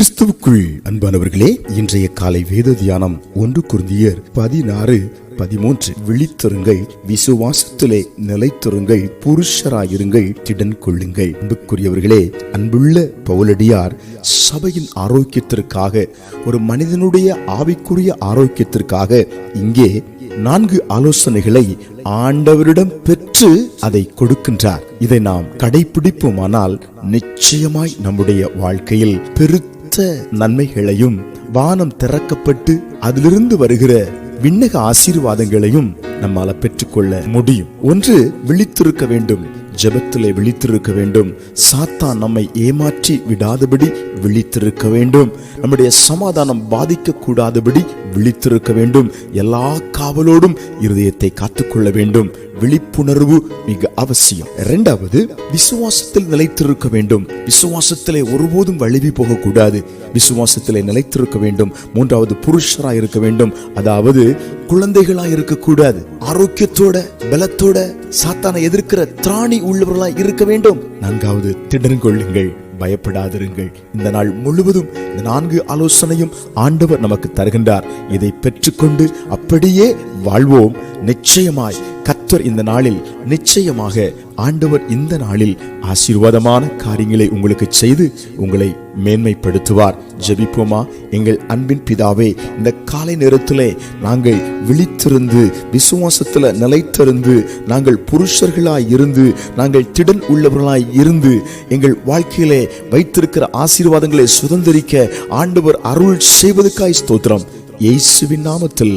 கிறிஸ்துவுக்குள் அன்பானவர்களே, இன்றைய காலை வேத தியானம் 1 கொரிந்தியர் 16:13. விழித்திருங்கள், விசுவாசத்திலே நிலைத்திருங்கள், புருஷராயிருங்கள், திடன் கொள்ளுங்கள். அன்புக்குரியவர்களே, அன்புள்ள பவுலடியார் சபையின் ஆரோக்கியத்திற்காக, ஒரு மனிதனுடைய ஆவிக்குரிய ஆரோக்கியத்திற்காக இங்கே 4 ஆலோசனைகளை ஆண்டவரிடம் பெற்று அதை கொடுக்கின்றார். இதை நாம் கடைபிடிப்போமானால் நிச்சயமாய் நம்முடைய வாழ்க்கையில் பெருத்த நன்மைகளையும், வானம் திறக்கப்பட்டு அதிலிருந்து வருகிற விண்ணக ஆசீர்வாதங்களையும் நம்மால பெற்றுக்கொள்ள முடியும். ஒன்று, விழித்திருக்க வேண்டும். ஜெபத்திலே விழித்திருக்க வேண்டும். சாத்தான் நம்மை ஏமாற்றி விடாதபடி விழித்திருக்க வேண்டும். நம்முடைய சமாதானம் பாதிக்க கூடாதபடி விழித்திருக்க வேண்டும். எல்லா காவலோடும் இருதயத்தை காத்துக்கொள்ள வேண்டும். விழிப்புணர்வு மிக அவசியம். இரண்டாவது, விசுவாசத்தில் நிலைத்திருக்க வேண்டும். விசுவாசத்திலே ஒருபோதும் வழுவி போகக்கூடாது. விசுவாசத்திலே நிலைத்திருக்க வேண்டும். மூன்றாவது, புருஷராய் இருக்க வேண்டும். அதாவது குழந்தைகளாய் இருக்கக்கூடாது. ஆரோக்கியத்தோட, பலத்தோட, சாத்தானை எதிர்க்கிற திராணி உள்ளவர்களாய் இருக்க வேண்டும். நான்காவது, திடன் கொள்ளுங்கள், பயப்படாதிருங்கள். இந்த நாள் முழுவதும் இந்த 4 ஆலோசனையும் ஆண்டவர் நமக்கு தருகின்றார். இதை பெற்றுக்கொண்டு அப்படியே வாழ்வோம். நிச்சயமாய் கர்த்தர் இந்த நாளில், நிச்சயமாக ஆண்டவர் இந்த நாளில் ஆசீர்வாதமான காரியங்களை உங்களுக்கு செய்து உங்களை மேன்மைப்படுத்துவார். ஜெபிப்போமா? எங்கள் அன்பின் பிதாவே, இந்த காலை நேரத்திலே நாங்கள் விழித்திருந்து, விசுவாசத்தில் நிலைத்திருந்து, நாங்கள் புருஷர்களாய் இருந்து, நாங்கள் திடன் உள்ளவர்களாய் இருந்து, எங்கள் வாழ்க்கையிலே வைத்திருக்கிற ஆசீர்வாதங்களை சுதந்திரிக்க ஆண்டவர் அருள் செய்வதற்காய் ஸ்தோத்திரம். இயேசுவின் நாமத்தில்.